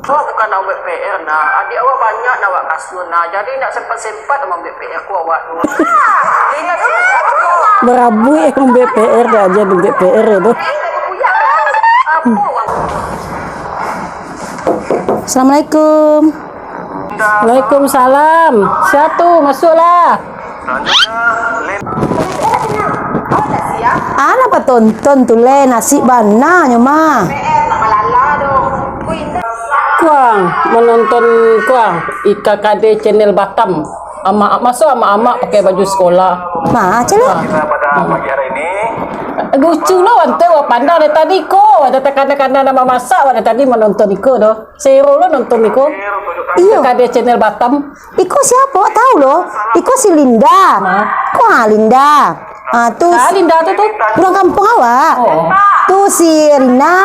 Awak bukan nak buat PR nak. Adik awak banyak nak buat kasut nak. Jadi nak sempat-sempat nak buat PR ku awak tu. Ingat tu. Berabui yang BPR dah aja BPR itu. Assalamualaikum. Waalaikumsalam. Satu masuklah. Anak apa tonton tu le nasi bana nyoma. Kuang menonton kuang IKKD channel Batam. Masuk ama pakai baju sekolah. Macam Kita pada pagi hari ini lucu lah wante wa pandang dari tadi ko. Ada kadang-kadang nama masak wa tadi menonton iko doh. Seru lo nonton iko. Iya. IKKD channel Batam. Iko siapa? Awak tahu loh. Iko si Linda. Wah, Linda. Tu Linda tu orang kampung awak. Oh. Tu si Rina,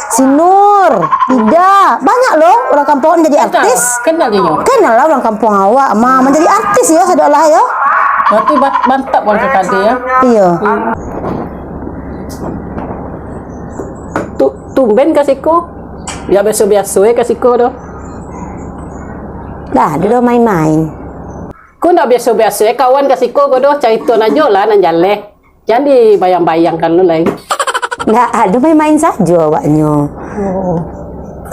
si Nur, Ida. Banyak loh orang kampung jadi artis. Kenal dia. Kenal lah orang kampung awak. Menjadi artis ya, sadarlah ya. Berarti mantap orang IKKD ya. Iya. Tumben kasihku. Ya biasa-biasa kasihku doh. Dah, dia dah main-main. Ku nak biasa-biasa kawan kasihku doh cerita najo lah nan jalan. Jangan dibayang-bayangkan lu lain. Nggak ada main-main saja awaknya.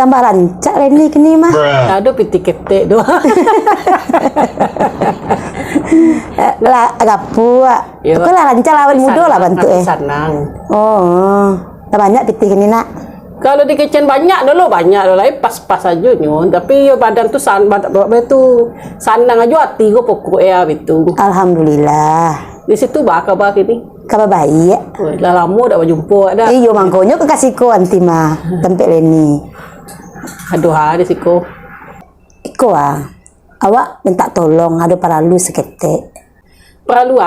Tambah rancak Reni kini mah. Aduh piti ketek doh. Lah gapu. Yo. Aku lah rancak lawan muda lah bantu Senang. Oh, tak banyak pitih kini nak. Kalau di kitchen banyak dulu lain pas-pas aja nyun. Tapi yo badan tu sanang aja hati go pokok ya gitu. Alhamdulillah. Di situ bakal ini. Kabar baik. Dah lama dah berjumpa dah. Iyo mangkonya ke kasihku anti mah tempat Reni. Aduh di siku. Iko awak minta tolong ada paralu seketek. Perlu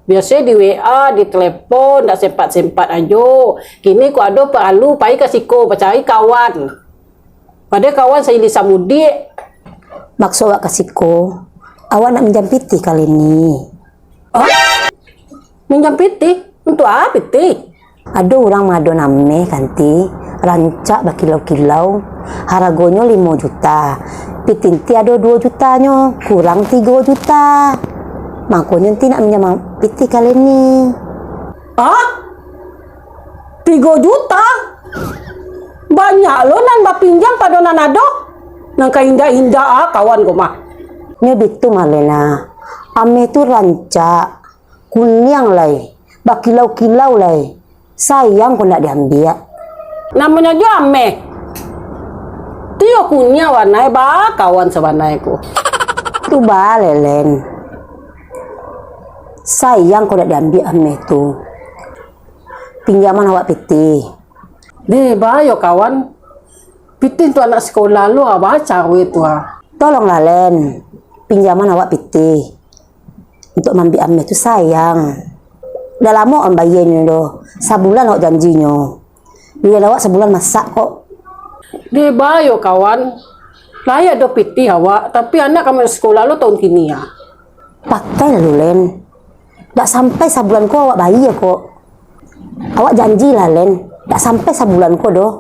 biasanya di WA, di telepon, tak sempat-sempat aja. Kini ku ada perlu pai kasihku percaya kawan. Pada kawan saya di Samudi. Maksud awak kasihku, awak nak minjam pitih kali ini. Minjam pitih? Untuk apa pitih? Ada orang mado name kanti, rancak berkilau-kilau, harganya 5 juta. Pitinti ada 2 jutanya, kurang 3 juta. Makanya nanti nak minjam pitih kali ini. 3 juta? Banyak lo nan bapinjam pada nan ada. Nang indah-indah kawan ko mah. Nya bitu malena. Ame tu rancak, kunyang lai, bakilau-kilau lai. Sayang ko nak diambil. Namanya jo ame. Tio kunya warnai ba kawan sebanai ko. Tu ba lelen. Sayang ko nak diambil ame tu. Pinjaman awak pitih. Ba yo kawan. Pitin tu anak sekolah lu baca tu Tolonglah Len, pinjaman awak pitih. Untuk mambi ame tu sayang. Dah lama om bayarnya doh. Sebulan awak janjinya. Biar awak sebulan masak kok. Ba yo kawan. Layak do pitih awak, tapi anak kamu sekolah lu tahun kini ya. Pakai lah Len. Tak sampai sebulan kok awak bayar kok. Awak janjilah Len. Tak sampai sebulan kok doh.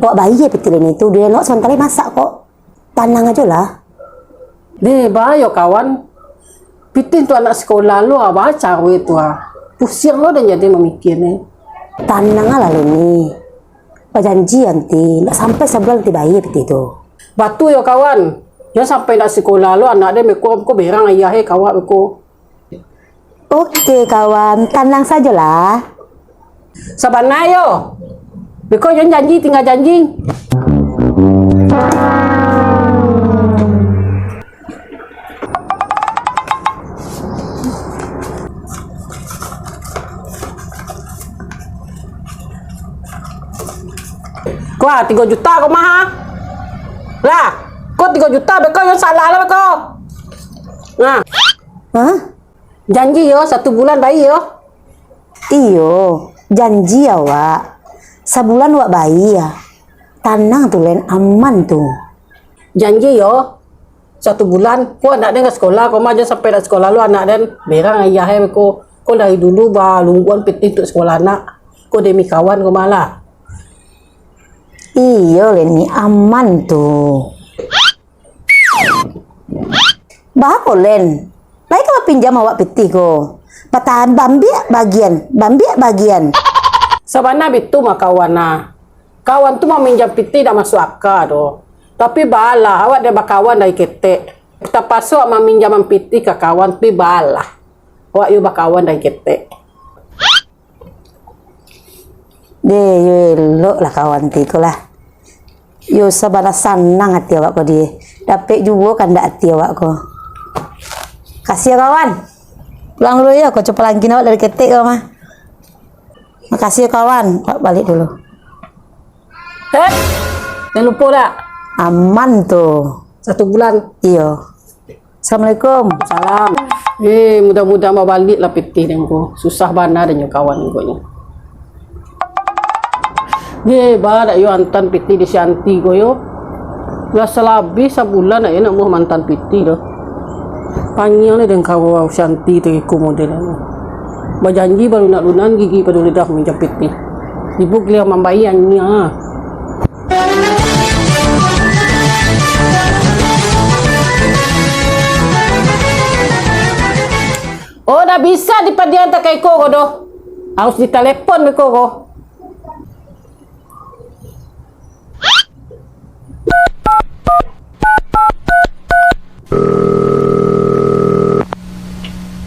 Awak bayar pitih Len itu. Dia nak sementara masak kok. Tenang aja lah. Ba yo kawan. Pitin tu anak sekolah lu baca tu pusing lo dan jadi memikirnya. Tenang lah Leni. Awak janji nanti. Tak sampai sebulan nanti bayar pitih tu. Batu yo kawan. Ya sampai nak sekolah lu anak dia meko berang ayah kawan meko. Oke kawan, tenang sajalah. Sabana yo. Meko janji tinggal janji. Wah, 3 juta kau mah. Lah, kau 3 juta beko yang salah lah beko. Nah, Hah? janji yo 1 bulan bayi yo. Iyo, janji awak. Sebulan awak bayi ya. Tenang tuh Len, aman tuh. Janji yo 1 bulan. Kau anak dia ke sekolah, kau mah aja sampai nak sekolah lu anak dan berang ayah beko. Kau dari dulu lungguan piti untuk sekolah anak. Kau demi kawan kau malah. Iya Leni, aman tuh. Bapak Len, lagi kalau pinjam awak piti ko. Patahan bambiak bagian. Sabana bitu mah kawan na. Kawan tu mau minjam piti dah masuk akal do. Tapi bala awak dia bakawan dari ketek. Kita pasuk meminjam piti ke kawan tapi bala. Awak you bakawan dari ketek. Deh, yo lah kawan tiko lah. Yo sabana senang hati awak ko dia. Dapat juga kan dak hati awak ko. Kasih ya kawan. Pulang dulu ya, kau coba lagi awak dari ketek kau mah. Makasih ya kawan, awak balik dulu. Jangan lupa tak? Aman tuh. 1 bulan. Iya. Assalamualaikum. Salam. Mudah-mudahan mau balik lah piti dengan susah bana dan yung kawan ko niya. Ba dak yo antan piti di Shanti ko yo. Biasa lebih sebulan nak yo nak mau mantan piti do. Panjang ni dengan kawan Shanti tu ikut model ni. Berjanji baru nak lunan gigi pada lidah minjam piti. Ibu dia membayarnya. Oh, dah bisa dipadian tak kau ko do. Harus ditelepon ko.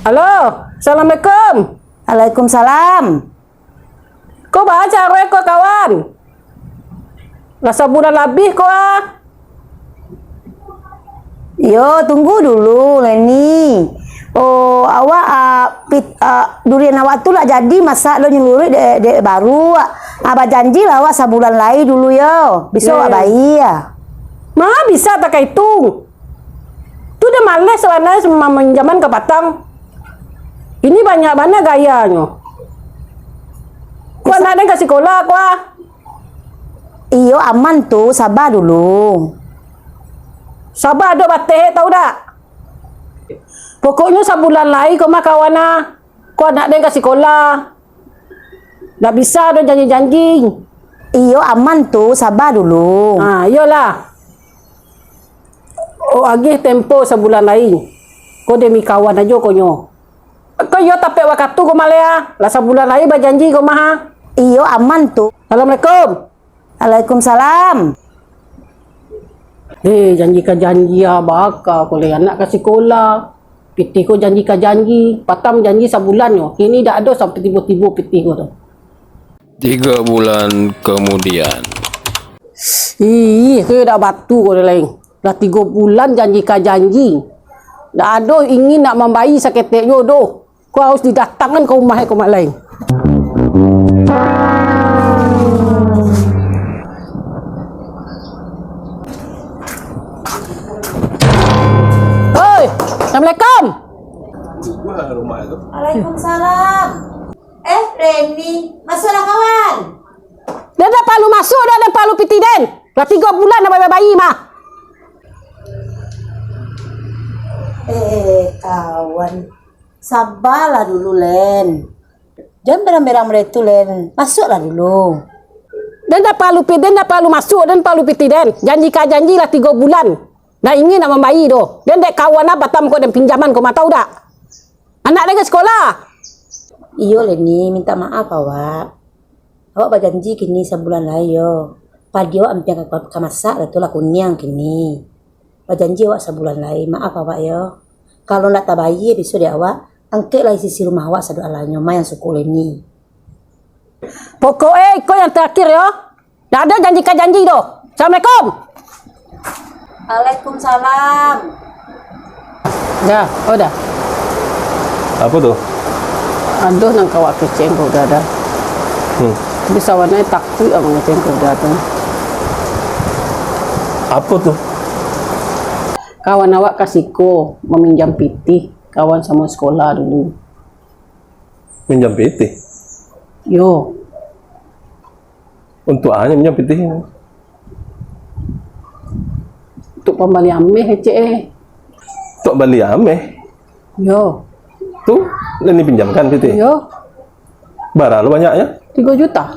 Halo, Assalamualaikum. Waalaikumsalam. Kau baca ko kawan. Lah sebulan lebih ko ah. Yo, tunggu dulu Leni. Oh, awak durian awak tu lah jadi masak lo nyeluri de baru. Abah janji lah awak sebulan lagi dulu yo. Bisa awak bayi ya. Mah bisa tak hitung. Tu dah malas sebenarnya sama menjaman ke Batang. Ini banyak gayanya. Kau nak ke sekolah kau? Iyo aman tuh, sabar dulu. Sabar do batik tahu tak? Pokoknya sebulan lagi kau mah kawan ah. Kau nak ke sekolah. Tak bisa do janji-janji. Iyo aman tuh, sabar dulu. Iyalah. Oh, agih tempo sebulan lagi. Kau demi kawan aja kau nyo. Kau yo tapi waktu kau malaya. Lah sebulan lagi berjanji kau mah. Iyo aman tuh. Assalamualaikum. Waalaikumsalam. Janji baka kau le anak ke sekolah. Piti kau janji Patam janji sebulan yo. Kini dah ada sampai tiba-tiba piti kau tu. 3 bulan kemudian. Kau dah batu kau lain. Dah 3 bulan janji. Dah ada ingin nak membayi saketek yo doh. Kau harus didatangkan ke rumah kau mak lain. Oi, Assalamualaikum. Waalaikumsalam. Reni, masuklah kawan. Dah palu masuk dah palu piti den. Dah 3 bulan dah bayi mah. Kawan. Sabarlah dulu Len. Jangan berang-berang mereka Len. Masuklah dulu. Dan dah palu masuk dan palu piti den. Janji lah 3 bulan. Dah ingin nak membayi doh. Dan dek kawan apa Batam kau dan pinjaman kau mah tahu tak? Anak dia ke sekolah. Iyo Leni, minta maaf awak. Awak berjanji kini sebulan lagi yo. Padi awak ampiang ke masak lah tu lah kunyang kini. Berjanji awak sebulan lagi. Maaf awak yo. Kalau nak tabayi besok dia awak angkatlah sisi rumah awak sadu alanya yang suku Leni. Pokoknya kau yang terakhir yo. Dah ada janji doh. Assalamualaikum. Waalaikumsalam. Dah, dah. Apa tuh? Aduh nang kawat keceng kau dah dah. Tapi sawannya takut abang keceng kau dah tu. Apa tuh? Kawan awak kasih ko meminjam piti. Kawan sama sekolah dulu. Minjam PT? Yo. Untuk hanya minjam PT ini? Untuk pembali ameh cek. Untuk beli ameh? Yo. Tuh, Leni pinjamkan PT? Yo. Berapa banyaknya? 3 juta.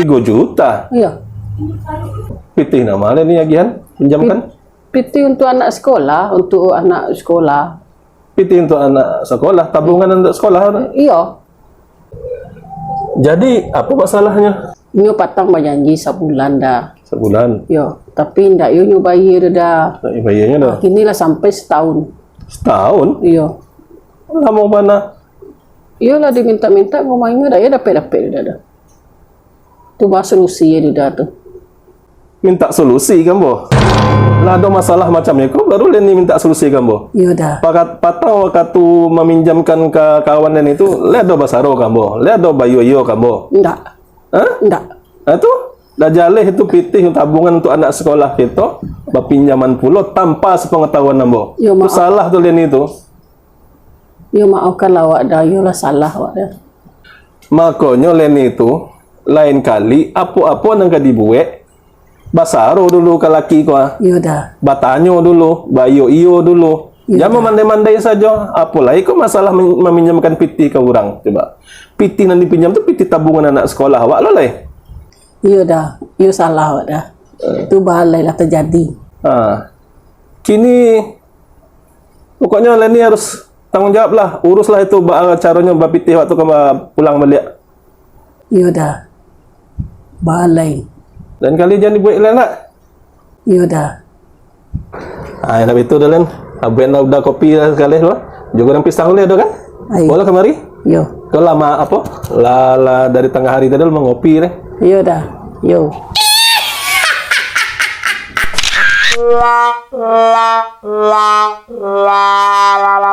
3 juta? Iya. Pitih nama ada ni agihan pinjamkan. PT untuk anak sekolah, Pitih untuk anak sekolah, tabungan untuk sekolah. Iya. Jadi apa masalahnya? Nyo patang berjanji sebulan dah. Sebulan. Yo, tapi ndak yo nyo bayar dah. Tak bayarnya dah. Kini lah sampai setahun. Setahun. Iya. Lama mana? Iyalah dia minta-minta ngomongnya dah ya dapat dah. Tu bah solusi dia dah tu. Minta solusi kan boh? Lah ada masalah macam ni kau baru ni minta solusi kan boh? Iya dah. Patang waktu meminjamkan ke kawan dan itu, lihat do basaro kan boh? Lihat do bayu kan boh? Ndak. Hah? Ndak. Nah tu dah jaleh itu pitih tabungan untuk anak sekolah kita berpinjaman pulau tanpa sepengetahuan nambo. Ya, Itu maaf. salah tu Len itu. Ya maafkan awak dah. Yolah salah awak dah. Makanya Len itu lain kali apa-apa nang dibuat basaro dulu ke laki kau. Ya dah. Batanyo dulu, bayo iyo dulu. Ya, Jangan memandai-mandai saja. Apalagi kau masalah meminjamkan piti ke orang. Coba. Piti yang dipinjam tu piti tabungan anak sekolah awak lo lah. Ya dah. Ya salah awak dah. Itu balai lah terjadi. Ha. Kini pokoknya Len ni harus tanggung jawab lah. Uruslah itu caranya bapitih waktu kau pulang balik. Ya dah. Balai. Dan kali jangan dibuat Len lah. Ya dah. Ha, yang itu dah Len. Abang dah kopi dah sekali tu. Juga orang pisang boleh ada kan? Ayo. Boleh kemari? Yo. Kau lama apa? Lala dari tengah hari tadi mau ngopi deh. Ya dah. Yo. la la la la la la